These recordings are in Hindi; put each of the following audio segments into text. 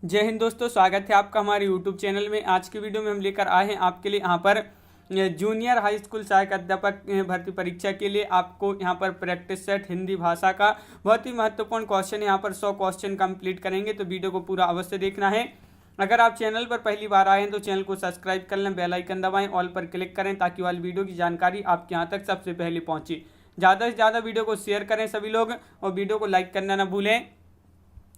जय हिंद दोस्तों, स्वागत है आपका हमारे यूट्यूब चैनल में। आज की वीडियो में हम लेकर आए हैं आपके लिए यहाँ पर जूनियर हाई स्कूल सहायक अध्यापक भर्ती परीक्षा के लिए आपको यहाँ पर प्रैक्टिस सेट हिंदी भाषा का बहुत ही महत्वपूर्ण क्वेश्चन यहाँ पर 100 क्वेश्चन कंप्लीट करेंगे, तो वीडियो को पूरा अवश्य देखना है। अगर आप चैनल पर पहली बार आए हैं तो चैनल को सब्सक्राइब कर लें, बेल आइकन दबाएं, ऑल पर क्लिक करें ताकि वाली वीडियो की जानकारी आपके यहाँ तक सबसे पहले पहुँचे। ज़्यादा से ज़्यादा वीडियो को शेयर करें सभी लोग और वीडियो को लाइक करना ना भूलें।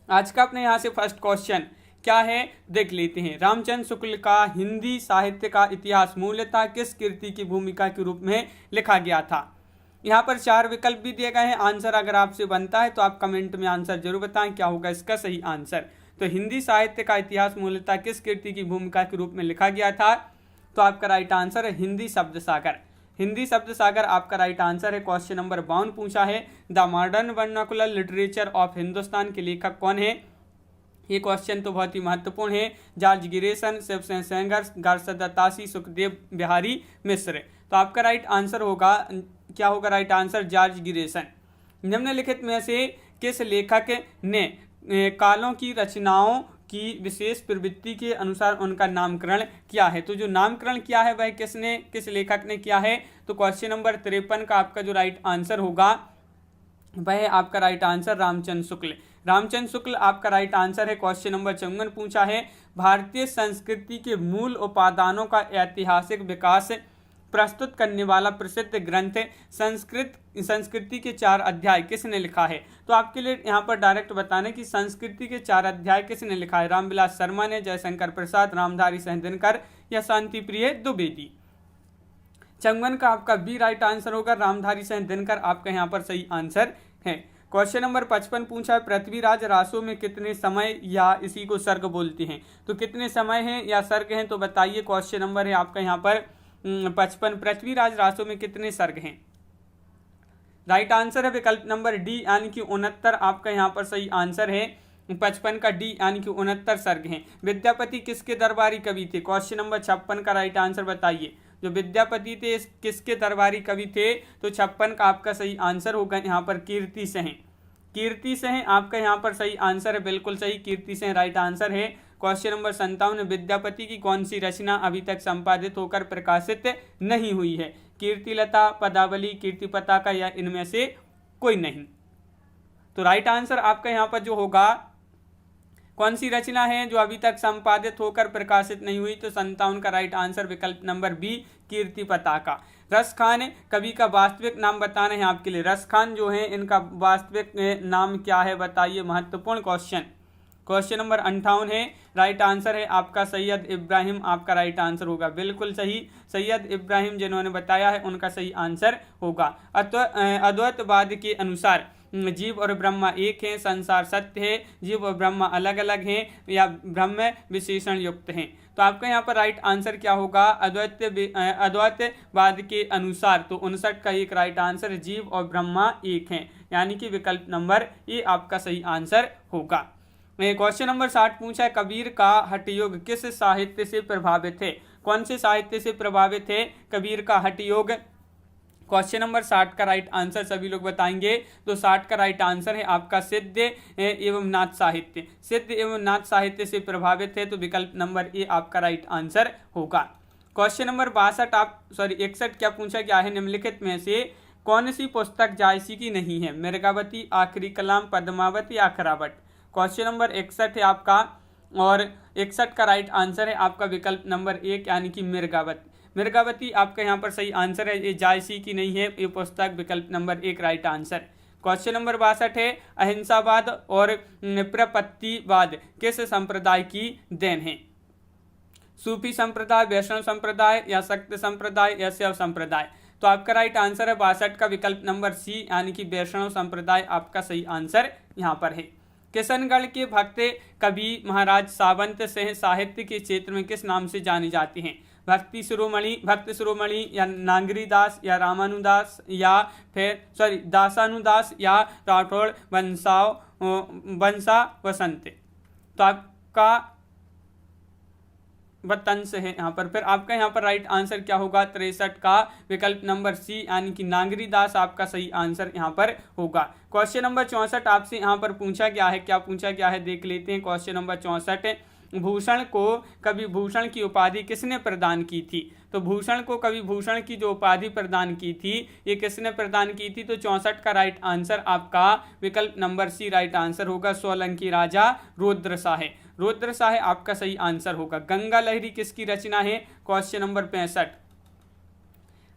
आज का अपने यहाँ से फर्स्ट क्वेश्चन क्या है देख लेते हैं। रामचंद्र शुक्ल का हिंदी साहित्य का इतिहास मूलतः किस कृति की भूमिका के रूप में लिखा गया था। यहाँ पर 4 विकल्प भी दिए गए हैं। आंसर अगर आपसे बनता है तो आप कमेंट में आंसर जरूर बताएं क्या होगा इसका सही आंसर। तो हिंदी साहित्य का इतिहास मूलतः किस कृति की भूमिका के रूप में लिखा गया था, तो आपका राइट आंसर है हिंदी शब्द सागर। हिंदी शब्द सागर आपका राइट आंसर है। क्वेश्चन नंबर 52 पूछा है the modern vernacular literature of Hindustan के लेखक कौन है। ये क्वेश्चन तो बहुत ही महत्वपूर्ण है। जॉर्ज गिरेसन, शिवसेन सेंगर, गारसदातासी, सुखदेव बिहारी मिश्र। तो आपका राइट आंसर होगा, क्या होगा राइट आंसर, जॉर्ज गिरेसन। निम्नलिखित में से किस लेखक ने कालों की रचनाओं की विशेष प्रवृत्ति के अनुसार उनका नामकरण किया है। तो जो नामकरण किया है वह किसने, किस लेखक ने किया है। तो क्वेश्चन नंबर 53 का आपका जो राइट आंसर होगा वह आपका राइट आंसर रामचंद्र शुक्ल। रामचंद्र शुक्ल आपका राइट आंसर है। क्वेश्चन नंबर 54 पूछा है भारतीय संस्कृति के मूल उपादानों का ऐतिहासिक विकास प्रस्तुत करने वाला प्रसिद्ध ग्रंथ संस्कृति के 4 अध्याय किसने लिखा है। तो आपके लिए यहाँ पर डायरेक्ट बताने की संस्कृति के 4 अध्याय किसने लिखा है। रामविलास शर्मा ने, जयशंकर प्रसाद, रामधारी सिंह या शांति प्रिय द्विवेदी। 54 का आपका बी राइट आंसर होगा, रामधारी सिंह आपका यहाँ पर सही आंसर है। क्वेश्चन नंबर 55 पूछा है पृथ्वीराज रासों में कितने समय या इसी को सर्ग बोलते हैं। तो कितने समय हैं या सर्ग हैं तो बताइए। क्वेश्चन नंबर है आपका यहाँ पर 55, पृथ्वीराज रासों में कितने सर्ग हैं। राइट आंसर है विकल्प नंबर डी यानी कि 69 आपका यहाँ पर सही आंसर है। 55 का डी यानी कि 69 सर्ग हैं। विद्यापति किसके दरबारी कवि थे। क्वेश्चन नंबर 56 का राइट आंसर बताइए। जो विद्यापति थे किसके दरबारी कवि थे, तो 56 का आपका सही आंसर होगा यहाँ पर कीर्ति सेन। कीर्ति सेन आपका यहाँ पर सही आंसर है, बिल्कुल सही, कीर्ति सेन राइट आंसर है। क्वेश्चन नंबर 57 विद्यापति की कौन सी रचना अभी तक संपादित होकर प्रकाशित नहीं हुई है। कीर्तिलता, पदावली, कीर्ति पताका या इनमें से कोई नहीं। तो राइट आंसर आपका यहाँ पर जो होगा कौन सी रचना है जो अभी तक संपादित होकर प्रकाशित नहीं हुई, तो 57 का राइट आंसर विकल्प नंबर बी कीर्ति पताका। रस खान कवि का वास्तविक नाम बताना है आपके लिए। रस खान जो है इनका वास्तविक नाम क्या है बताइए, महत्वपूर्ण क्वेश्चन। क्वेश्चन नंबर 58 है, राइट आंसर है आपका सैयद इब्राहिम, आपका राइट आंसर होगा, बिल्कुल सही, सैयद इब्राहिम जिन्होंने बताया है उनका सही आंसर होगा। अद्वैतवाद के अनुसार जीव और ब्रह्मा एक हैं, संसार सत्य है, जीव और ब्रह्मा अलग अलग हैं या ब्रह्म विशेषण युक्त हैं। तो आपका यहाँ पर राइट आंसर क्या होगा, अद्वैतवाद के अनुसार। तो 59 का एक राइट आंसर, जीव और ब्रह्मा एक हैं, यानी कि विकल्प नंबर ए आपका सही आंसर होगा। क्वेश्चन नंबर 60 पूछा है कबीर का हठयोग किस साहित्य से प्रभावित है। कौन से साहित्य से प्रभावित है कबीर का हठयोग। क्वेश्चन नंबर 60 का राइट आंसर सभी लोग बताएंगे। तो 60 का राइट आंसर है आपका सिद्ध एवं नाथ साहित्य। सिद्ध एवं नाथ साहित्य से प्रभावित है, तो विकल्प नंबर ए आपका राइट आंसर होगा। क्वेश्चन नंबर 61 क्या पूछा गया है, निम्नलिखित में से कौन सी पुस्तक जायसी की नहीं है। मिर्गावती, आखिरी कलाम, पद्मावती या खरावट। क्वेश्चन नंबर 61 है आपका और 61 का राइट आंसर है आपका विकल्प नंबर 1 यानी कि मिर्गावती। मिर्गावती आपका यहाँ पर सही आंसर है, ये जायसी की नहीं है ये पुस्तक, विकल्प number 1 right answer. Question number 62 है अहिंसावाद और प्रपत्तिवाद किस संप्रदाय की देन है। सूफी संप्रदाय, वैष्णव संप्रदाय या शक्त संप्रदाय या शैव संप्रदाय। तो आपका राइट आंसर है 62 का विकल्प नंबर सी यानी कि वैष्णव संप्रदाय आपका सही आंसर यहाँ पर है। किशनगढ़ के भक्त कवि महाराज सावंत सिंह साहित्य के क्षेत्र में किस नाम से जाने जाते हैं। भक्त शिरोमणि या नागरीदास या रामानुदास या फिर दासानुदास या राठौड़ वंशा वसंत। तो आपका वतंस है यहाँ पर। फिर आपका यहाँ पर राइट आंसर क्या होगा 63 का विकल्प नंबर सी यानी कि नागरी दास आपका सही आंसर यहाँ पर होगा। क्वेश्चन नंबर 64 आपसे यहाँ पर पूछा गया है, क्या पूछा गया है देख लेते हैं। क्वेश्चन नंबर 64, भूषण को कवि भूषण की उपाधि किसने प्रदान की थी। तो भूषण को कवि भूषण की जो उपाधि प्रदान की थी ये किसने प्रदान की थी। तो 64 का राइट आंसर आपका विकल्प नंबर सी राइट आंसर होगा, सोलंकी राजा रुद्र शाह। रुद्र शाह आपका सही आंसर होगा। गंगा लहरी किसकी रचना है। क्वेश्चन नंबर 65,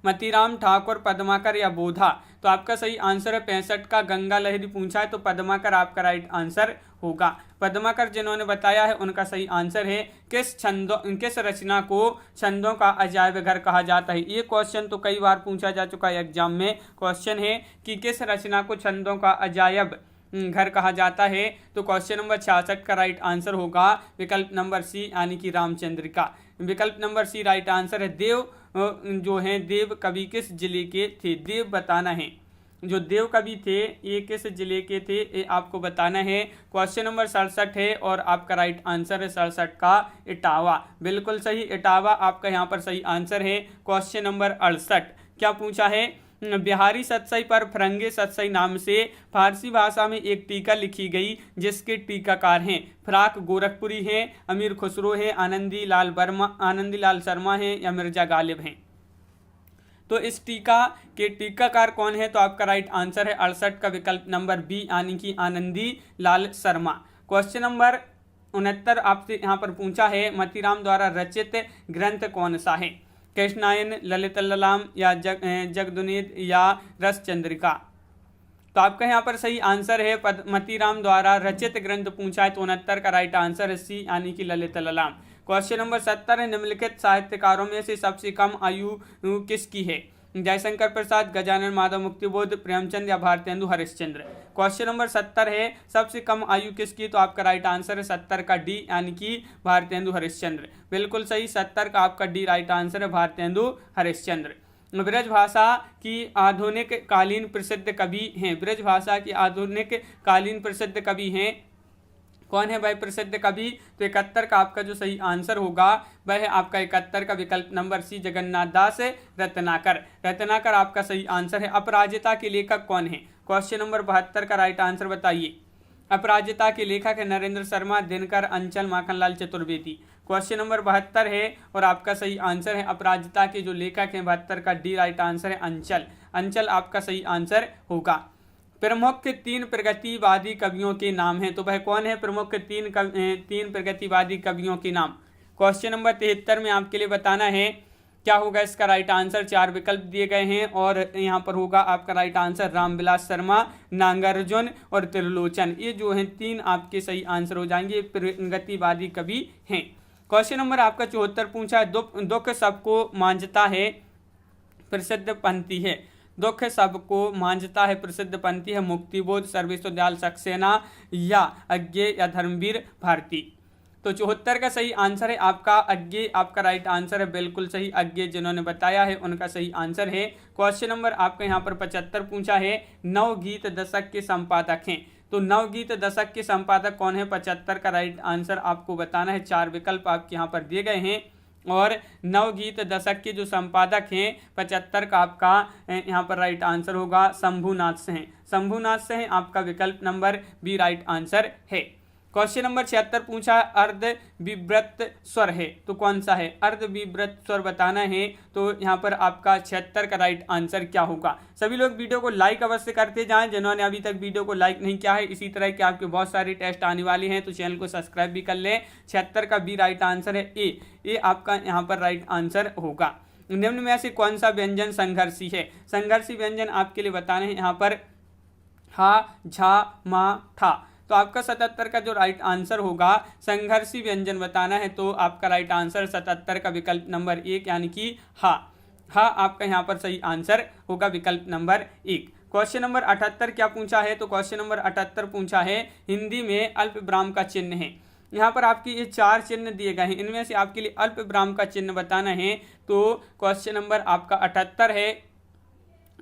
मतीराम ठाकुर, पद्माकर या बोधा। तो आपका सही आंसर है 65 का गंगा लहरी पूछा है तो पद्माकर आपका राइट आंसर होगा। पद्माकर जिन्होंने बताया है उनका सही आंसर है। किस रचना को छंदों का अजायब घर कहा जाता है। ये क्वेश्चन तो कई बार पूछा जा चुका है एग्जाम में। क्वेश्चन है कि किस रचना को छंदों का अजायब घर कहा जाता है। तो क्वेश्चन नंबर 66 का राइट आंसर होगा विकल्प नंबर सी यानी कि रामचंद्रिका। विकल्प नंबर सी राइट आंसर है। देव जो हैं देव कवि किस जिले के थे, देव बताना है। जो देव कवि थे ये किस जिले के थे ये आपको बताना है। क्वेश्चन नंबर 67 है और आपका राइट आंसर है 67 का इटावा। बिल्कुल सही, इटावा आपका यहाँ पर सही आंसर है। क्वेश्चन नंबर 68 क्या पूछा है, बिहारी सतसई पर फरंगे सतसई नाम से फारसी भाषा में एक टीका लिखी गई जिसके टीकाकार हैं फराक गोरखपुरी हैं, अमीर खुसरो हैं, आनंदी लाल शर्मा हैं या मिर्जा गालिब हैं। तो इस टीका के टीकाकार कौन है। तो आपका राइट आंसर है 68 का विकल्प नंबर बी यानी कि आनंदी लाल शर्मा। क्वेश्चन नंबर 69 आपसे यहाँ पर पूछा है, मतीराम द्वारा रचित ग्रंथ कौन सा है। कृष्णायन, ललित ललाम या जगदुनीद या रस चंद्रिका। तो आपका यहाँ पर सही आंसर है मतीराम द्वारा रचित ग्रंथ पूछा है तो 69 का राइट आंसर है सी यानी कि ललित ललाम। क्वेश्चन नंबर 70 है, निम्नलिखित साहित्यकारों में से सबसे कम आयु किसकी है। जयशंकर प्रसाद, गजानन माधव मुक्तिबोध, प्रेमचंद या भारतेंदु हरिश्चंद्र। क्वेश्चन नंबर 70 है सबसे कम आयु किसकी। तो आपका राइट आंसर है 70 का डी यानी कि भारतेंदु हरिश्चंद्र। बिल्कुल सही, 70 का आपका डी राइट आंसर है भारतेंदु हरिश्चंद्र। ब्रज भाषा की आधुनिक कालीन प्रसिद्ध कवि हैं। ब्रज भाषा की आधुनिक कालीन प्रसिद्ध कवि हैं कौन है भाई प्रसिद्ध कवि। तो 71 का आपका जो सही आंसर होगा वह है आपका 71 का विकल्प नंबर सी जगन्नाथ दास रत्नाकर। रत्नाकर आपका सही आंसर है। अपराजिता के लेखक कौन है। क्वेश्चन नंबर 72 का राइट आंसर बताइए। अपराजिता के लेखक है नरेंद्र शर्मा, दिनकर, अंचल, माखनलाल चतुर्वेदी। क्वेश्चन नंबर 72 है और आपका सही आंसर है अपराजिता के जो लेखक हैं 72 का डी राइट आंसर है अंचल। अंचल आपका सही आंसर होगा। प्रमुख 3 प्रगतिवादी कवियों के नाम हैं। तो वह कौन है प्रमुख 3 प्रगतिवादी कवियों के नाम। क्वेश्चन नंबर 73 में आपके लिए बताना है क्या होगा इसका राइट आंसर। 4 विकल्प दिए गए हैं और यहाँ पर होगा आपका राइट आंसर रामविलास शर्मा, नागार्जुन और त्रिलोचन। ये जो हैं 3 आपके सही आंसर हो जाएंगे, प्रगतिवादी कवि हैं। क्वेश्चन नंबर आपका 74 पूछा है, दुख सबको मांझता है प्रसिद्ध पंक्ति है। दुख सबको मांझता है प्रसिद्ध पंक्ति है मुक्तिबोध, सर्वेश्वर दयाल सक्सेना या अज्ञेय या धर्मवीर भारती। तो 74 का सही आंसर है आपका अज्ञेय। आपका राइट आंसर है बिल्कुल सही, अज्ञेय जिन्होंने बताया है उनका सही आंसर है। क्वेश्चन नंबर आपका यहाँ पर 75 पूछा है, नवगीत दशक के संपादक हैं। तो नवगीत दशक के संपादक कौन है। 75 का राइट आंसर आपको बताना है। 4 विकल्प आपके यहाँ पर दिए गए हैं और नवगीत दशक के जो संपादक हैं 75 का आपका यहाँ पर राइट आंसर होगा शंभुनाथ सिंह। शंभुनाथ सिंह आपका विकल्प नंबर बी राइट आंसर है। क्वेश्चन नंबर 76 पूछा अर्ध विव्रत स्वर है तो कौन सा है। अर्ध विव्रत स्वर बताना है तो यहाँ पर आपका 76 का राइट आंसर क्या होगा। सभी लोग वीडियो को लाइक अवश्य करते जाएं जिन्होंने अभी तक वीडियो को लाइक नहीं किया है। इसी तरह के आपके बहुत सारे टेस्ट आने वाले हैं तो चैनल को सब्सक्राइब भी कर लें। 76 का बी राइट आंसर है ए आपका यहाँ पर राइट आंसर होगा। निम्न में से कौन सा व्यंजन संघर्षी है। संघर्षी व्यंजन आपके लिए बताने हैं यहाँ पर हा, झा, मा, ठा। तो आपका 77 का जो राइट आंसर होगा संघर्षी व्यंजन बताना है तो आपका राइट आंसर 77 का विकल्प नंबर 1 यानी कि हा आपका यहाँ पर सही आंसर होगा विकल्प नंबर 1। क्वेश्चन नंबर 78 क्या पूछा है। तो क्वेश्चन नंबर 78 पूछा है हिंदी में अल्प विराम का चिन्ह है। यहाँ पर आपके ये 4 चिन्ह दिए गए हैं, इनमें से आपके लिए अल्प विराम का चिन्ह बताना है तो क्वेश्चन नंबर आपका 78 है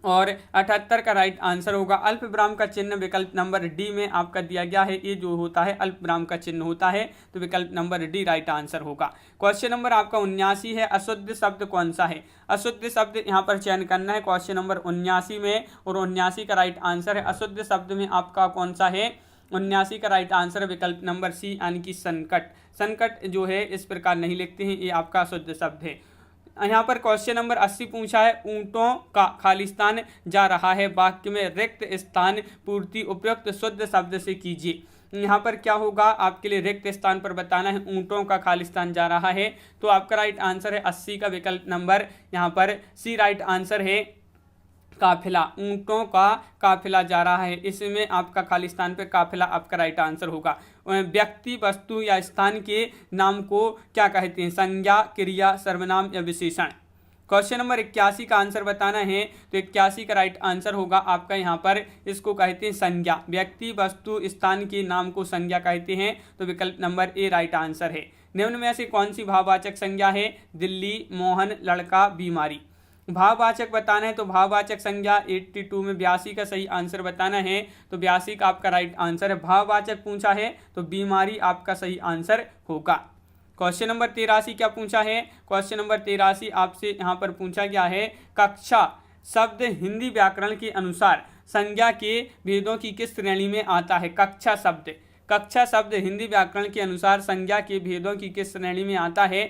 और 78 का राइट आंसर होगा अल्प विराम का चिन्ह विकल्प नंबर डी में आपका दिया गया है। ये जो होता है अल्प विराम का चिन्ह होता है, तो विकल्प नंबर डी राइट आंसर होगा। क्वेश्चन नंबर आपका 79 है, अशुद्ध शब्द कौन सा है? अशुद्ध शब्द यहाँ पर चयन करना है क्वेश्चन नंबर 79 में, और 79 का राइट आंसर है अशुद्ध शब्द में आपका कौन सा है? 79 का राइट आंसर विकल्प नंबर सी यानी कि संकट। संकट जो है इस प्रकार नहीं लिखते हैं, ये आपका अशुद्ध शब्द है। यहाँ पर क्वेश्चन नंबर 80 पूछा है, ऊंटों का खालिस्तान जा रहा है, वाक्य में रिक्त स्थान पूर्ति उपयुक्त शुद्ध शब्द से कीजिए। यहाँ पर क्या होगा, आपके लिए रिक्त स्थान पर बताना है ऊंटों का खालिस्तान जा रहा है, तो आपका राइट आंसर है 80 का विकल्प नंबर यहाँ पर सी राइट आंसर है काफिला। ऊंटों का काफिला जा रहा है, इसमें आपका खालिस्तान पे काफिला आपका राइट आंसर होगा। व्यक्ति वस्तु या स्थान के नाम को क्या कहते हैं? संज्ञा, क्रिया, सर्वनाम या विशेषण। क्वेश्चन नंबर 81 का आंसर बताना है, तो 81 का राइट आंसर होगा आपका यहाँ पर, इसको कहते हैं संज्ञा। व्यक्ति वस्तु स्थान के नाम को संज्ञा कहते हैं, तो विकल्प नंबर ए राइट आंसर है। निम्न में से कौन सी भाववाचक संज्ञा है? दिल्ली, मोहन, लड़का, बीमारी। भाववाचक बताना है, तो भाववाचक संज्ञा 82 में 82 का सही आंसर बताना है, तो 82 का आपका राइट आंसर है। भाववाचक पूछा है तो बीमारी आपका सही आंसर होगा। क्वेश्चन नंबर 83 क्या पूछा है? क्वेश्चन नंबर 83 आपसे यहाँ पर पूछा गया है, कक्षा शब्द हिंदी व्याकरण के अनुसार संज्ञा के भेदों की किस श्रेणी में आता है? कक्षा शब्द, कक्षा शब्द हिंदी व्याकरण के अनुसार संज्ञा के भेदों की किस श्रेणी में आता है?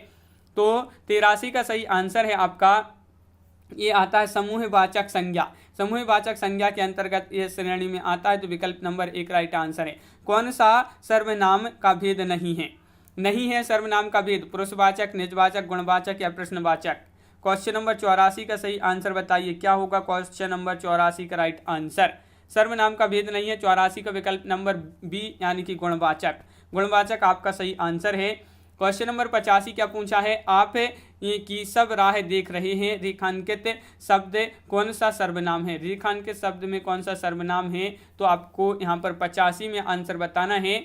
तो 83 का सही आंसर है आपका, ये आता है समूहवाचक संज्ञा। समूहवाचक संज्ञा के अंतर्गत ये श्रेणी में आता है, तो विकल्प नंबर 1 राइट आंसर है। कौन सा सर्वनाम का भेद नहीं है? नहीं है सर्वनाम का भेद पुरुषवाचक, निजवाचक, गुणवाचक या प्रश्नवाचक। क्वेश्चन नंबर 84 का सही आंसर बताइए, क्या होगा क्वेश्चन नंबर 84 का राइट आंसर? सर्वनाम का भेद नहीं है, 84 का विकल्प नंबर बी यानी कि गुणवाचक। गुणवाचक आपका सही आंसर है। क्वेश्चन नंबर 85 क्या पूछा है, आप की सब राह देख रहे हैं, रेखांकित शब्द कौन सा सर्वनाम है? रेखांकित शब्द में कौन सा सर्वनाम है? तो आपको यहाँ पर 85 में आंसर बताना है।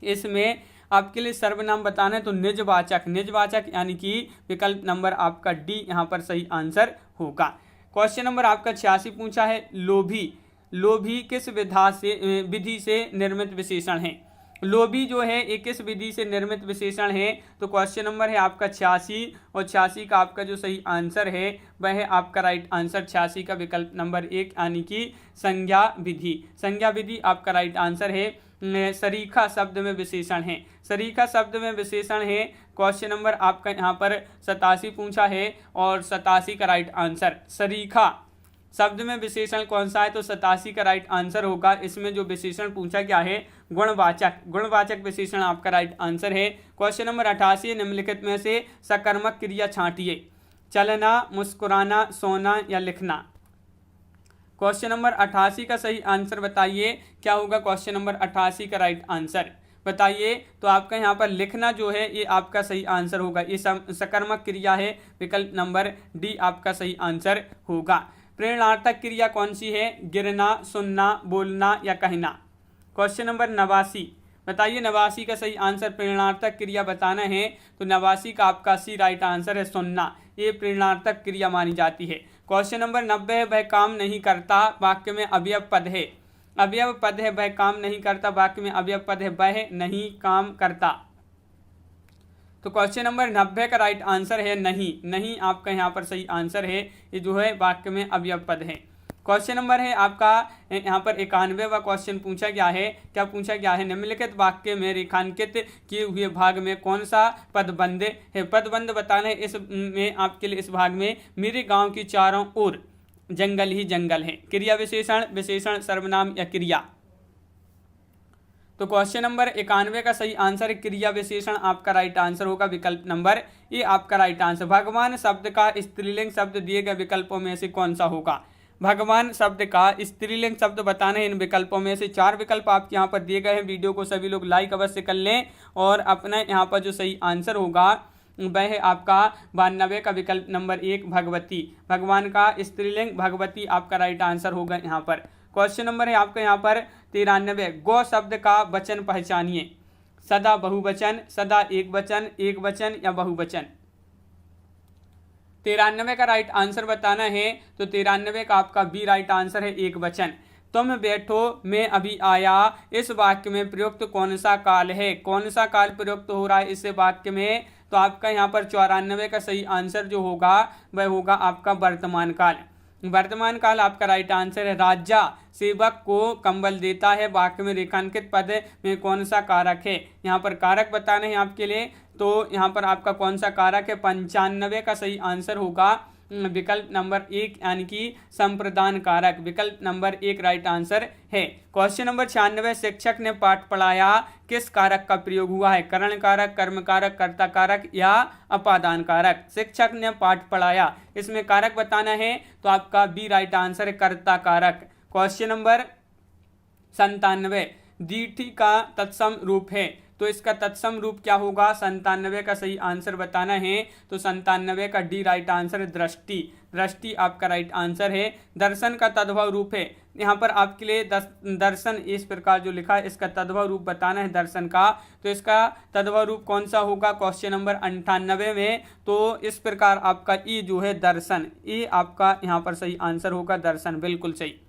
इसमें आपके लिए सर्वनाम बताना है, तो निजवाचक, निजवाचक यानी कि विकल्प नंबर आपका डी यहाँ पर सही आंसर होगा। क्वेश्चन नंबर आपका 86 पूछा है, लोभी, लोभी किस विधि से निर्मित विशेषण है? लोभी जो है एक किस विधि से निर्मित विशेषण है? तो क्वेश्चन नंबर है आपका 86, और 86 का आपका जो सही आंसर है वह है आपका राइट आंसर 86 का विकल्प नंबर 1 यानी कि संज्ञा विधि। संज्ञा विधि आपका राइट आंसर है। सरीखा शब्द में विशेषण है, सरीखा शब्द में विशेषण है। क्वेश्चन नंबर आपका यहाँ पर 87 पूछा है, और 87 का राइट आंसर सरीखा शब्द में विशेषण कौन सा है? तो 87 का राइट आंसर होगा। इसमें जो विशेषण पूछा गया है गुणवाचक, गुणवाचक विशेषण आपका राइट आंसर है। क्वेश्चन नंबर 88, निम्नलिखित में से सकर्मक क्रिया छांटिए, चलना, मुस्कुराना, सोना या लिखना। क्वेश्चन नंबर 88 का सही आंसर बताइए, क्या होगा क्वेश्चन नंबर 88 का राइट आंसर बताइए? तो आपका यहाँ पर लिखना जो है ये आपका सही आंसर होगा। ये सकर्मक क्रिया है, विकल्प नंबर डी आपका सही आंसर होगा। प्रेरणार्थक क्रिया कौन सी है? गिरना, सुनना, बोलना या कहना। क्वेश्चन नंबर 89 बताइए, 89 का सही आंसर प्रेरणार्थक क्रिया बताना है, तो 89 का आपका सी राइट आंसर है सुनना, ये प्रेरणार्थक क्रिया मानी जाती है। क्वेश्चन नंबर 90 है, वह काम नहीं करता, वाक्य में अवयव पद है, अवयव पद है, वह काम नहीं करता, वाक्य में अवयव पद है, वह नहीं काम करता। तो क्वेश्चन नंबर 90 का राइट आंसर है नहीं, नहीं आपका यहाँ पर सही आंसर है, ये जो है वाक्य में अवयव पद है। क्वेश्चन नंबर है आपका यहाँ पर 91वां क्वेश्चन पूछा गया है, क्या पूछा गया है? निम्नलिखित वाक्य में रेखांकित किए हुए भाग में कौन सा पदबंध है? पदबंध बताना है। इसमें आपके लिए इस भाग में मेरे गाँव की चारों ओर जंगल ही जंगल है। क्रिया विशेषण, विशेषण, सर्वनाम या क्रिया। तो क्वेश्चन नंबर 91 का सही आंसर क्रिया विशेषण आपका राइट आंसर होगा, विकल्प नंबर ए आपका राइट आंसर। भगवान शब्द का स्त्रीलिंग शब्द दिए गए विकल्पों में से कौन सा होगा? भगवान शब्द का स्त्रीलिंग शब्द बताना है। इन विकल्पों में से 4 विकल्प आपके यहाँ पर दिए गए हैं। वीडियो को सभी लोग लाइक अवश्य कर लें, और अपना यहाँ पर जो सही आंसर होगा वह है आपका 92 का विकल्प नंबर 1 भगवती। भगवान का स्त्रीलिंग भगवती आपका राइट आंसर होगा यहाँ पर। क्वेश्चन नंबर है आपका यहाँ पर 93, गौ शब्द का वचन पहचानिए, सदा बहुवचन, सदा एक वचन या बहुवचन। 93 का राइट आंसर बताना है, तो 93 का आपका बी राइट आंसर है, एक वचन। तुम बैठो मैं अभी आया, इस वाक्य में प्रयुक्त कौन सा काल है? कौन सा काल प्रयुक्त हो रहा है इस वाक्य में? तो आपका यहाँ पर 94 का सही आंसर जो होगा वह होगा आपका वर्तमान काल। वर्तमान काल आपका राइट आंसर है। राजा सेवक को कंबल देता है, वाक्य में रेखांकित पद में कौन सा कारक है? यहाँ पर कारक बताने हैं आपके लिए, तो यहाँ पर आपका कौन सा कारक है? 95 का सही आंसर होगा विकल्प नंबर 1 यानी कि संप्रदान कारक, विकल्प नंबर 1 राइट आंसर है। क्वेश्चन नंबर 96, शिक्षक ने पाठ पढ़ाया, किस कारक का प्रयोग हुआ है? करण कारक, कर्म कारक, कर्ता कारक या अपादान कारक? शिक्षक ने पाठ पढ़ाया, इसमें कारक बताना है, तो आपका बी राइट आंसर है, कर्ता कारक। क्वेश्चन नंबर 97, दीठी का तत्सम रूप है, तो इसका तत्सम रूप क्या होगा? 97 का सही आंसर बताना है, तो 97 का डी राइट आंसर है, दृष्टि। दृष्टि आपका राइट आंसर है। दर्शन का तद्भव रूप है, यहाँ पर आपके लिए दर्शन इस प्रकार जो लिखा है, इसका तद्भव रूप बताना है दर्शन का, तो इसका तद्भव रूप कौन सा होगा क्वेश्चन नंबर 98 में? तो इस प्रकार आपका ई जो है दर्शन, ये आपका यहाँ पर सही आंसर होगा, दर्शन, बिल्कुल सही।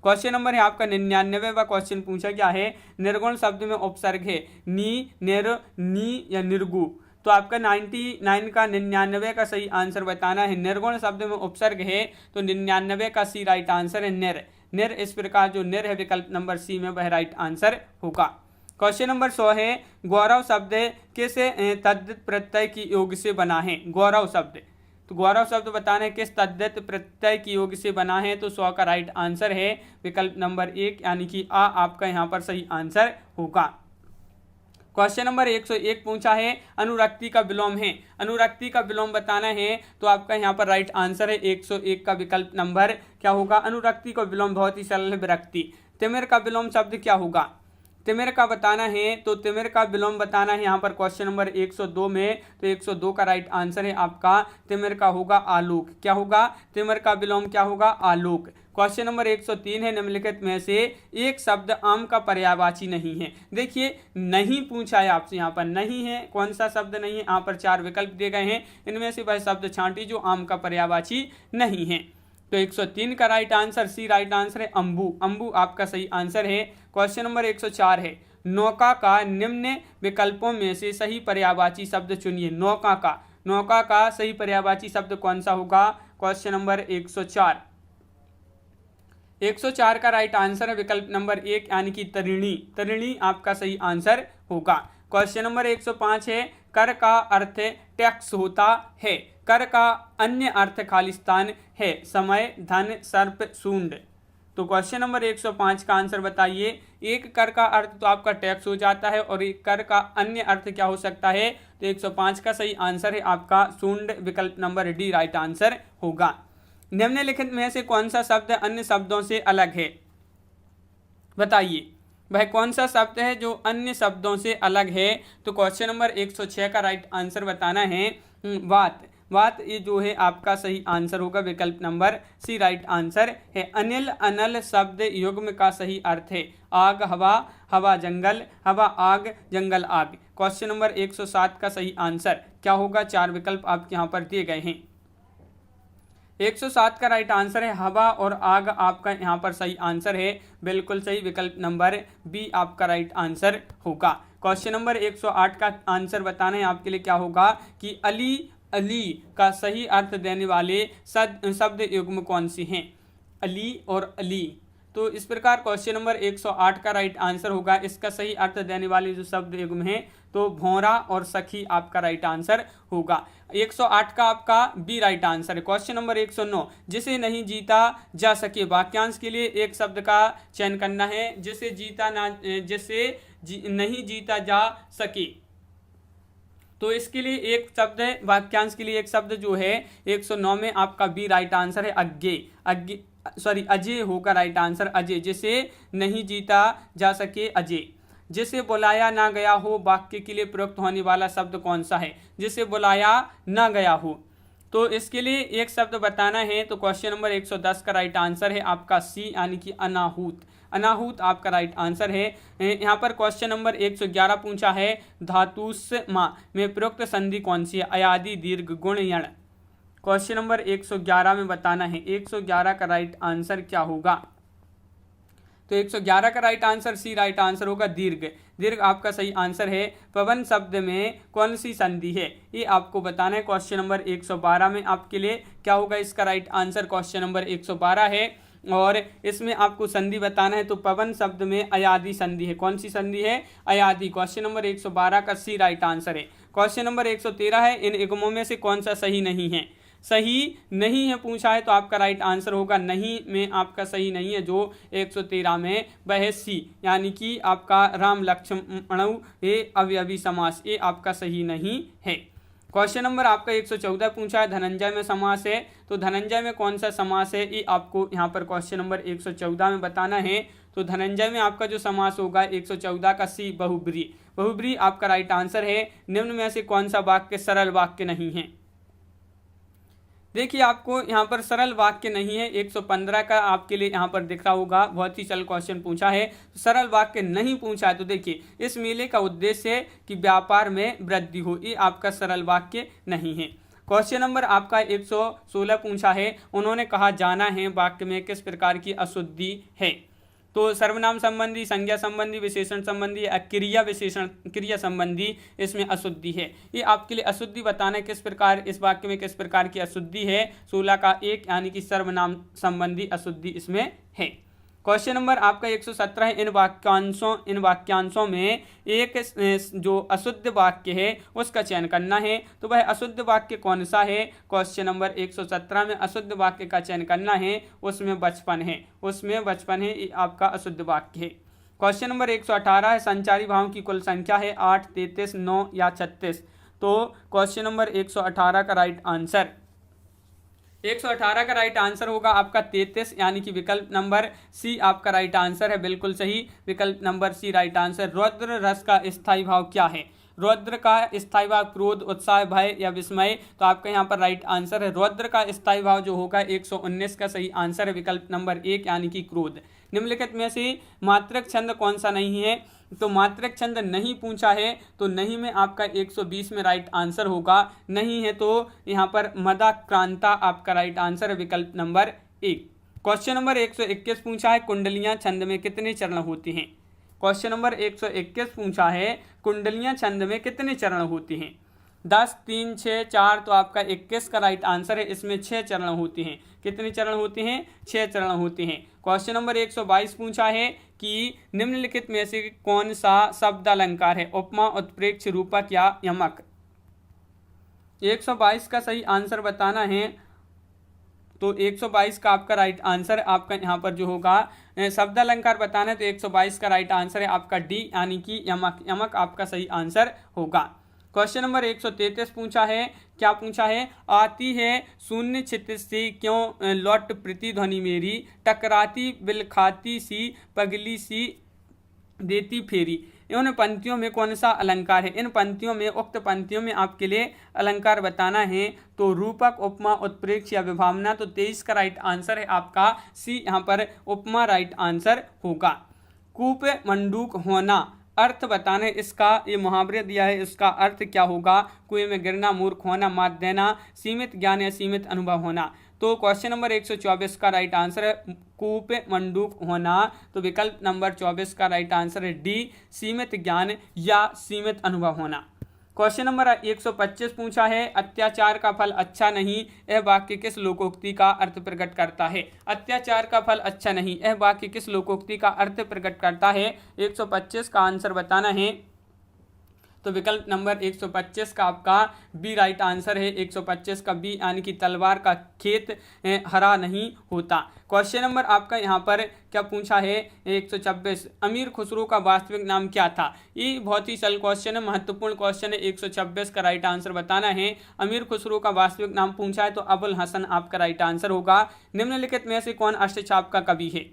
क्वेश्चन नंबर है आपका 99वां क्वेश्चन पूछा गया है, निर्गुण शब्द में उपसर्ग है, नी, निर, नी या निर्गु? तो आपका 99 का 99 का सही आंसर बताना है। निर्गुण शब्द में उपसर्ग है, तो 99 का सी राइट आंसर है, निर। निर इस प्रकार जो निर है विकल्प नंबर सी में वह राइट आंसर होगा। क्वेश्चन नंबर 100 है, गौरव शब्द किस तद्धित प्रत्यय की योग से बना है? गौरव शब्द, तो गौरव शब्द बताना है किस तद्धित प्रत्यय की योग से बना है? तो 100 का राइट आंसर है विकल्प नंबर 1 यानी कि आ आपका यहाँ पर सही आंसर होगा। क्वेश्चन नंबर 101 पूछा है, अनुरक्ति का विलोम है, अनुरक्ति का विलोम बताना है, तो आपका यहाँ पर राइट आंसर है 101 का विकल्प नंबर क्या होगा? अनुरक्ति का विलोम बहुत ही सरल है, विरक्ति। तिमिर का विलोम शब्द क्या होगा? तिमिर का बताना है, तो तिमिर का विलोम बताना है यहाँ पर क्वेश्चन नंबर 102 में, तो 102 का राइट आंसर है आपका तिमिर का होगा आलोक। क्या होगा? तिमिर का विलोम क्या होगा? आलोक। क्वेश्चन नंबर 103 है, निम्नलिखित में से एक शब्द आम का पर्यायवाची नहीं है। देखिए नहीं पूछा है आपसे, यहाँ पर नहीं है, कौन सा शब्द नहीं है? यहाँ पर 4 विकल्प दिए गए हैं, इनमें से वह शब्द छांटी जो आम का पर्यायवाची नहीं है। तो 103 का right answer C right answer है, अंबु। अंबु आपका सही आंसर है। क्वेश्चन नंबर 104 है, नौका का निम्न विकल्पों में से सही पर्यायवाची शब्द चुनिए। नौका का, नौका का सही पर्यायवाची शब्द कौन सा होगा? Question number 104। 104 का राइट आंसर है विकल्प नंबर 1 यानी कि तरिणी। तरिणी आपका सही आंसर होगा। क्वेश्चन नंबर 105 है, कर का अर्थ टैक्स होता है, कर का अन्य अर्थ खालिस्तान है, समय, धन, सर्प, सूंड। तो क्वेश्चन नंबर 105 का आंसर बताइए। एक कर का अर्थ तो आपका टैक्स हो जाता है, और एक कर का अन्य अर्थ क्या हो सकता है? तो 105 का सही आंसर है आपका सूंड, विकल्प नंबर डी राइट आंसर होगा। निम्नलिखित में से कौन सा शब्द अन्य शब्दों से अलग है? बताइए वह कौन सा शब्द है जो अन्य शब्दों से अलग है? तो क्वेश्चन नंबर 106 का राइट आंसर बताना है वात। वात ये जो है आपका सही आंसर होगा, विकल्प नंबर सी राइट आंसर है। अनिल, अनल शब्द युग्म का सही अर्थ है आग, हवा, हवा जंगल, हवा आग, जंगल आग। क्वेश्चन नंबर 107 का सही आंसर क्या होगा? 4 विकल्प आपके यहाँ पर दिए गए हैं। 107 का राइट आंसर है हवा और आग, आपका यहाँ पर सही आंसर है, बिल्कुल सही, विकल्प नंबर बी आपका राइट आंसर होगा। क्वेश्चन नंबर 108 का आंसर बताना है आपके लिए क्या होगा कि अली, अली का सही अर्थ देने वाले शब्द युग्म कौन से हैं? अली और अली। तो इस प्रकार क्वेश्चन नंबर 108 का राइट आंसर होगा, इसका सही अर्थ देने वाले जो शब्द युग्म हैं तो भौरा और सखी आपका राइट आंसर होगा। 108 का आपका बी राइट आंसर है। क्वेश्चन नंबर 109, जिसे नहीं जीता जा सके, वाक्यांश के लिए एक शब्द का चयन करना है। जिसे नहीं जीता जा सके, तो इसके लिए एक शब्द है, वाक्यांश के लिए एक शब्द जो है 109 में आपका बी राइट आंसर है अजय होगा राइट आंसर, अजय। जिसे नहीं जीता जा सके, अजय। जिसे बुलाया ना गया हो, वाक्य के लिए प्रयुक्त होने वाला शब्द कौन सा है? जिसे बुलाया ना गया हो, तो इसके लिए एक शब्द बताना है। तो क्वेश्चन नंबर 110 का राइट आंसर है आपका सी यानी कि अनाहूत। अनाहूत आपका राइट आंसर है। यहाँ पर क्वेश्चन नंबर 111 पूछा है, धातुष्मा में प्रयुक्त संधि कौन सी है? अयादि, दीर्घ, गुण, यण। क्वेश्चन नंबर 111 में बताना है। 111 का राइट आंसर क्या होगा? तो 111 का right answer C right answer होगा, दीर्घ। दीर्घ आपका सही आंसर है। पवन शब्द में कौन सी संधि है, ये आपको बताना है। क्वेश्चन नंबर 112 में आपके लिए क्या होगा इसका राइट आंसर? क्वेश्चन नंबर 112 है और इसमें आपको संधि बताना है। तो पवन शब्द में अयादि संधि है। कौन सी संधि है? अयादि। क्वेश्चन नंबर 112 का सी राइट आंसर है। क्वेश्चन नंबर 113 है, इन निगमों में से कौन सा सही नहीं है? सही नहीं है पूछा है तो आपका राइट आंसर होगा नहीं में आपका सही नहीं है जो 113 में, वह है सी, यानी कि आपका राम लक्ष्मण ये अवयवी समास, ये आपका सही नहीं है। क्वेश्चन नंबर आपका 114 पूछा है, धनंजय में समास है। तो धनंजय में कौन सा समास है, ये आपको यहाँ पर क्वेश्चन नंबर 114 में बताना है। तो धनंजय में आपका जो समास होगा 114 का सी, बहुब्री। बहुब्री आपका राइट आंसर है। निम्न में से कौन सा वाक्य सरल वाक्य नहीं है? देखिए आपको यहाँ पर सरल वाक्य नहीं है। 115 का आपके लिए यहाँ पर दिख रहा होगा, बहुत ही सरल क्वेश्चन पूछा है। सरल वाक्य नहीं पूछा है तो देखिए, इस मेले का उद्देश्य है कि व्यापार में वृद्धि हो, ये आपका सरल वाक्य नहीं है। क्वेश्चन नंबर आपका 116 पूछा है, उन्होंने कहा जाना है वाक्य में किस प्रकार की अशुद्धि है? तो सर्वनाम संबंधी, संज्ञा संबंधी, विशेषण संबंधी, क्रिया विशेषण क्रिया संबंधी इसमें अशुद्धि है। ये आपके लिए अशुद्धि बताना है किस प्रकार, इस वाक्य में किस प्रकार की अशुद्धि है। 16 का 1 यानी कि सर्वनाम संबंधी अशुद्धि इसमें है। क्वेश्चन नंबर आपका 117 है, इन वाक्यांशों में एक जो अशुद्ध वाक्य है उसका चयन करना है। तो वह अशुद्ध वाक्य कौन सा है? क्वेश्चन नंबर 117 में अशुद्ध वाक्य का चयन करना है, उसमें बचपन है, उसमें बचपन है, ये आपका अशुद्ध वाक्य है। क्वेश्चन नंबर 118 है, संचारी भावों की कुल संख्या है 8, 33, 9 या 36। तो क्वेश्चन नंबर 118 का राइट आंसर 118 का राइट आंसर होगा आपका 33, यानी कि विकल्प नंबर सी आपका राइट आंसर है, बिल्कुल सही, विकल्प नंबर सी राइट आंसर। रौद्र रस का स्थायी भाव क्या है? रौद्र का स्थायी भाव क्रोध, उत्साह, भय या विस्मय। तो आपका यहाँ पर राइट आंसर है रौद्र का स्थायी भाव जो होगा 119 का सही आंसर है, विकल्प नंबर 1 यानी कि क्रोध। निम्नलिखित में से मात्रक छंद कौन सा नहीं है? तो मात्रक छंद नहीं पूछा है तो नहीं में आपका 120 में राइट आंसर होगा। नहीं है तो यहाँ पर मदाक्रांता आपका राइट आंसर है, विकल्प नंबर 1। क्वेश्चन नंबर 121 पूछा है, कुंडलियां छंद में कितने चरण होते हैं? क्वेश्चन नंबर 121 पूछा है, कुंडलियां छंद में कितने चरण होते हैं? 10, 3, 6, 4। तो आपका 21 का राइट आंसर है, इसमें 6 चरण होते हैं। कितने चरण होते हैं? 6 चरण होते हैं। क्वेश्चन नंबर 122 पूछा है कि निम्नलिखित में से कौन सा शब्द अलंकार है? उपमा, उत्प्रेक्ष, रूपक या यमक। 122 का सही आंसर बताना है। तो 122 का आपका राइट आंसर आपका यहाँ पर जो होगा शब्द अलंकार बताना है। तो 122 का राइट आंसर है आपका डी, यानी कि यमक। यमक आपका सही आंसर होगा। क्वेश्चन नंबर 133 पूछा है, क्या पूछा है? आती है शून्य छिद्र से क्यों लौट प्रतिध्वनि मेरी, टकराती बिलखाती सी पगली सी देती फेरी। इन पंक्तियों में कौन सा अलंकार है? इन पंक्तियों में, उक्त पंक्तियों में आपके लिए अलंकार बताना है। तो रूपक, उपमा, उत्प्रेक्ष या विभावना। तो 23 का राइट आंसर है आपका सी, यहाँ पर उपमा राइट आंसर होगा। कूप मंडूक होना, अर्थ बताने इसका, ये मुहावरे दिया है, इसका अर्थ क्या होगा? कुएं में गिरना, मूर्ख होना, मात देना, सीमित ज्ञान या सीमित अनुभव होना। तो क्वेश्चन नंबर 124 का राइट आंसर है कूप मंडूक होना। तो विकल्प नंबर 24 का राइट आंसर है डी, सीमित ज्ञान या सीमित अनुभव होना। क्वेश्चन नंबर 125 पूछा है, अत्याचार का फल अच्छा नहीं, यह वाक्य किस लोकोक्ति का अर्थ प्रकट करता है? अत्याचार का फल अच्छा नहीं, यह वाक्य किस लोकोक्ति का अर्थ प्रकट करता है? 125 का आंसर बताना है। तो विकल्प नंबर 125 का आपका बी राइट आंसर है। 125 का बी, यानी कि तलवार का खेत हरा नहीं होता। क्वेश्चन नंबर आपका यहाँ पर क्या पूछा है? 126, अमीर खुसरो का वास्तविक नाम क्या था? ये बहुत ही सरल क्वेश्चन है, महत्वपूर्ण क्वेश्चन है। 126 का राइट आंसर बताना है। अमीर खुसरो का वास्तविक नाम पूछा है तो अबुल हसन आपका राइट आंसर होगा। निम्नलिखित में से कौन अष्टचाप का कवि है?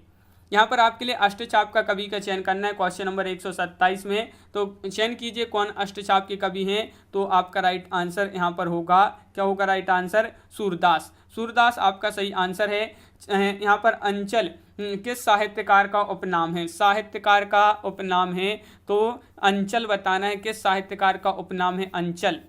यहाँ पर आपके लिए अष्टचाप का कवि का चयन करना है। क्वेश्चन नंबर 127 में तो चयन कीजिए कौन अष्टचाप के कवि हैं। तो आपका राइट आंसर यहाँ पर होगा, क्या होगा राइट आंसर? सूरदास। सूरदास आपका सही आंसर है। यहाँ पर अंचल किस साहित्यकार का उपनाम है? साहित्यकार का उपनाम है, तो अंचल बताना है किस साहित्यकार का उपनाम है? अंचल।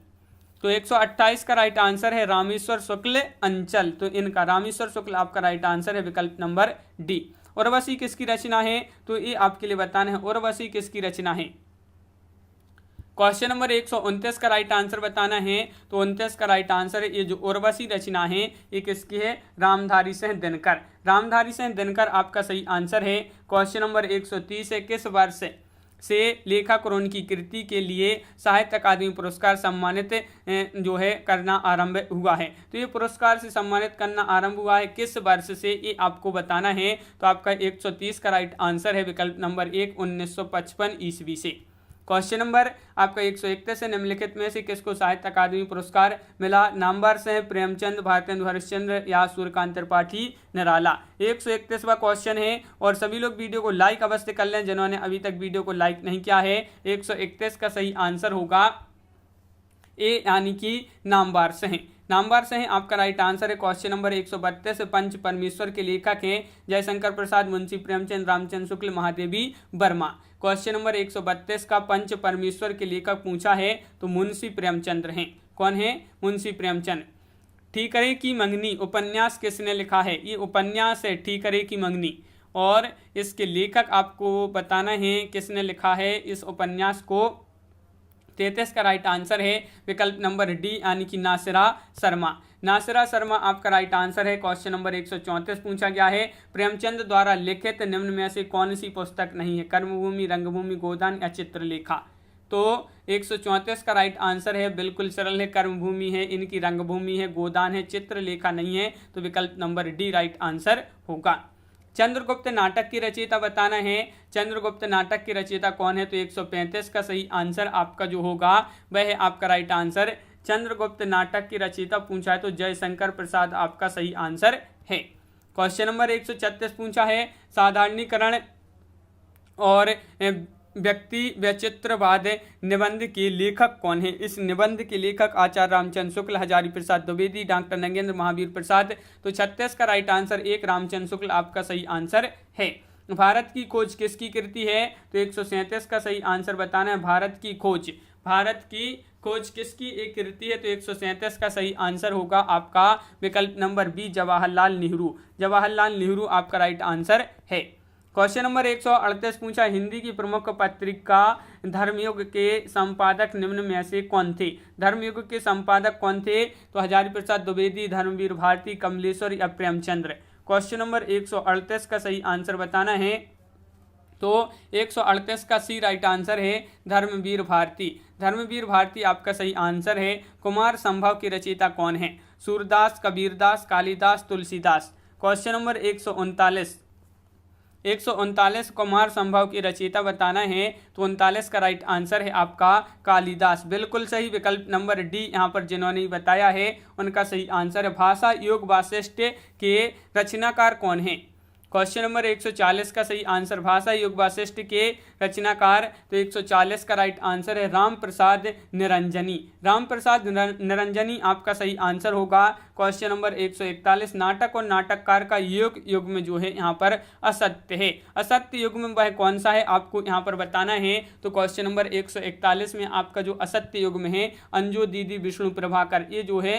तो 128 का राइट आंसर है रामेश्वर शुक्ल अंचल। तो इनका रामेश्वर शुक्ल आपका राइट आंसर है विकल्प नंबर डी। उर्वशी किसकी रचना है? तो ये आपके लिए बताना है उर्वशी किसकी रचना है। क्वेश्चन नंबर 129 का राइट आंसर बताना है। तो 29 का राइट आंसर है ये जो उर्वशी रचना है ये किसकी है? रामधारी सिंह दिनकर। रामधारी सिंह दिनकर आपका सही आंसर है। क्वेश्चन नंबर 130 है किस वर्ष से लेखक और उनकी कृति के लिए साहित्य अकादमी पुरस्कार सम्मानित जो है करना आरंभ हुआ है। तो ये पुरस्कार से सम्मानित करना आरंभ हुआ है किस वर्ष से, ये आपको बताना है। तो आपका 130 का राइट आंसर है विकल्प नंबर 1 1955 ईस्वी से। क्वेश्चन नंबर आपका 131 है निम्नलिखित में से किसको साहित्य अकादमी पुरस्कार मिला? नामवर से प्रेमचंद, भारतेंदु हरिश्चंद्र या सूर्यकांत त्रिपाठी निराला। 131वां क्वेश्चन है और सभी लोग वीडियो को लाइक अवश्य कर लें जिन्होंने अभी तक वीडियो को लाइक नहीं किया है। 131 का सही आंसर होगा ए यानी कि नामवार से। नामवार से आपका राइट आंसर है। क्वेश्चन नंबर 132 पंच परमेश्वर के लेखक हैं जयशंकर प्रसाद, मुंशी प्रेमचंद, रामचंद्र शुक्ल, महादेवी वर्मा। क्वेश्चन नंबर 132 का पंच परमेश्वर के लेखक पूछा है तो मुंशी प्रेमचंद्र हैं। कौन है? मुंशी प्रेमचंद। ठीकरे की मंगनी उपन्यास किसने लिखा है? ये उपन्यास है ठीकरे की मंगनी और इसके लेखक आपको बताना है किसने लिखा है इस उपन्यास को। 33 का राइट आंसर है विकल्प नंबर डी यानी कि नासिरा शर्मा। नासिरा शर्मा आपका राइट आंसर है। क्वेश्चन नंबर 134 पूछा गया है प्रेमचंद द्वारा लिखित निम्न में से कौन सी पुस्तक नहीं है? कर्मभूमि, रंगभूमि, गोदान या चित्रलेखा। तो 134 का राइट आंसर है बिल्कुल सरल है, कर्मभूमि है, इनकी रंगभूमि है, गोदान है, चित्रलेखा नहीं है। तो विकल्प नंबर डी राइट आंसर होगा। चंद्रगुप्त नाटक की रचयिता बताना है। चंद्रगुप्त नाटक की रचयिता कौन है? तो 135 का सही आंसर आपका जो होगा वह है आपका राइट आंसर। चंद्रगुप्त नाटक की रचयिता पूछा है तो जयशंकर प्रसाद आपका सही आंसर है। क्वेश्चन नंबर 136 पूछा है साधारणीकरण और व्यक्ति वैचित्रवाद निबंध के लेखक कौन है? इस निबंध के लेखक आचार्य रामचंद्र शुक्ल, हजारी प्रसाद द्विवेदी, डॉक्टर नगेंद्र महावीर प्रसाद। तो 36 का राइट आंसर 1 रामचंद्र शुक्ल आपका सही आंसर है। भारत की खोज किसकी कृति है? तो 137 का सही आंसर बताना है भारत की खोज। भारत की खोज किसकी एक कृति है? तो 137 का सही आंसर होगा आपका विकल्प नंबर बी जवाहरलाल नेहरू। जवाहरलाल नेहरू आपका राइट आंसर है। क्वेश्चन नंबर 138 पूछा हिंदी की प्रमुख पत्रिका धर्मयुग के संपादक निम्न में से कौन थे? धर्मयुग के संपादक कौन थे? तो हजारी प्रसाद द्विवेदी, धर्मवीर भारती, कमलेश्वर या प्रेमचंद्र। क्वेश्चन नंबर 138 का सही आंसर बताना है। तो 138 का सी राइट आंसर है धर्मवीर भारती। धर्मवीर भारती आपका सही आंसर है। कुमार संभव की रचयिता कौन है? सूरदास, कबीरदास, कालिदास, तुलसीदास। क्वेश्चन नंबर 139 कुमार संभव की रचयिता बताना है। तो 39 का राइट आंसर है आपका कालिदास। बिल्कुल सही विकल्प नंबर डी यहाँ पर जिन्होंने बताया है उनका सही आंसर है। भाषा योग वासिष्ठ के रचनाकार कौन है? क्वेश्चन नंबर 140 का सही आंसर भाषा योग वासिष्ठ के रचनाकार। तो 140 का राइट आंसर है राम प्रसाद निरंजनी। राम प्रसाद निरंजनी आपका सही आंसर होगा। क्वेश्चन नंबर 141 नाटक और नाटककार का युग में जो है यहाँ पर असत्य है। असत्य युग में वह कौन सा है आपको यहाँ पर बताना है। तो क्वेश्चन नंबर 141 में आपका जो असत्य युग में है अंजू दीदी विष्णु प्रभाकर, ये जो है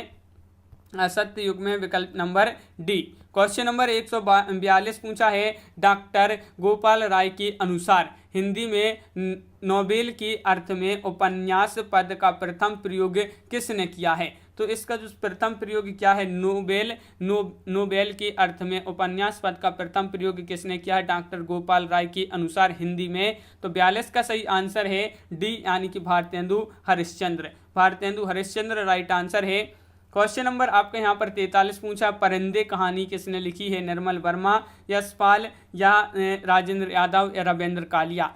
असत्य युग में विकल्प नंबर डी। क्वेश्चन नंबर 142 पूछा है डॉक्टर गोपाल राय के अनुसार हिंदी में नोबेल के अर्थ में उपन्यास पद का प्रथम प्रयोग किसने किया है? तो इसका जो प्रथम प्रयोग क्या है? नोबेल के अर्थ में उपन्यास पद का प्रथम प्रयोग किसने किया है? डॉक्टर गोपाल राय के अनुसार हिंदी में। तो 42 का सही आंसर है डी यानी कि भारतेंदु हरिश्चंद्र। भारतेंदु हरिश्चंद्र राइट आंसर है। क्वेश्चन नंबर आपका यहाँ पर 43 पूछा परिंदे कहानी किसने लिखी है? निर्मल वर्मा, यशपाल या राजेंद्र यादव या रविंद्र कालिया।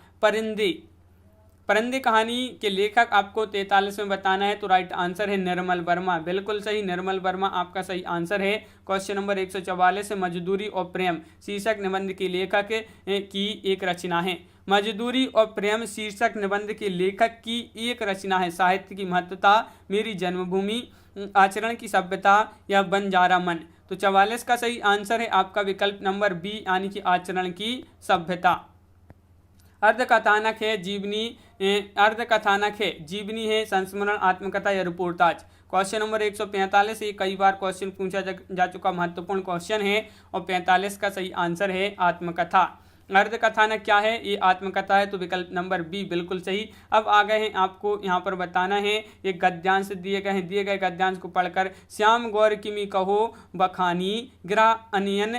परिंदे कहानी के लेखक आपको 43 में बताना है। तो राइट आंसर है निर्मल वर्मा। बिल्कुल सही, निर्मल वर्मा आपका सही आंसर है। क्वेश्चन नंबर 144 मजदूरी और प्रेम शीर्षक निबंध के लेखक की एक रचना है। मजदूरी और प्रेम शीर्षक निबंध के लेखक की एक रचना है। साहित्य की महत्ता, मेरी जन्मभूमि, आचरण की सभ्यता या बंजारा मन। तो 44 का सही आंसर है आपका विकल्प नंबर बी यानी कि आचरण की सभ्यता। अर्धकथानक है जीवनी, अर्धकथानक है जीवनी है, संस्मरण, आत्मकथा या रिपोर्टाज। क्वेश्चन नंबर 145, ये कई बार क्वेश्चन पूछा जा चुका महत्वपूर्ण क्वेश्चन है और 45 का सही आंसर है आत्मकथा। अर्धकथानक क्या है? ये आत्मकथा है, तो विकल्प नंबर बी बिल्कुल सही। अब आ गए हैं, आपको यहाँ पर बताना है, ये गद्यांश दिए गए हैं, दिए गए गद्यांश को पढ़कर श्याम गौर किमी कहो बखानी गिरा अनियन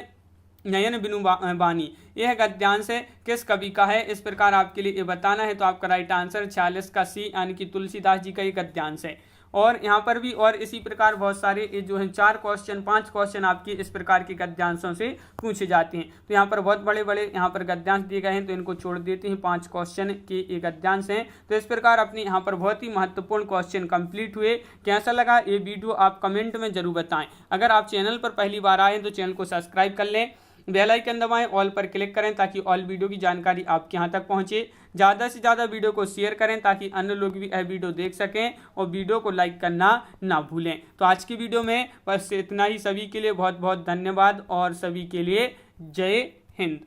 नयन बिनु बानी, यह गद्यांश किस कवि का है? इस प्रकार आपके लिए ये बताना है। तो आपका राइट आंसर 46 का सी यानी कि तुलसीदास जी का ये गद्यांश है। और यहाँ पर भी और इसी प्रकार बहुत सारे ये जो है 4 क्वेश्चन 5 क्वेश्चन आपकी इस प्रकार के गद्यांशों से पूछे जाते हैं। तो यहाँ पर बहुत बड़े बड़े यहाँ पर गद्यांश दिए गए हैं, तो इनको छोड़ देते हैं। 5 क्वेश्चन के ये गद्यांश हैं। तो इस प्रकार अपने यहाँ पर बहुत ही महत्वपूर्ण क्वेश्चन कंप्लीट हुए। कैसा लगा ये वीडियो आप कमेंट में जरूर बताएं। अगर आप चैनल पर पहली बार आए तो चैनल को सब्सक्राइब कर लें, बेल आइकन दबाएं, ऑल पर क्लिक करें ताकि ऑल वीडियो की जानकारी आपके यहाँ तक पहुँचे। ज़्यादा से ज़्यादा वीडियो को शेयर करें ताकि अन्य लोग भी यह वीडियो देख सकें और वीडियो को लाइक करना ना भूलें। तो आज की वीडियो में बस इतना ही। सभी के लिए बहुत बहुत धन्यवाद और सभी के लिए जय हिंद।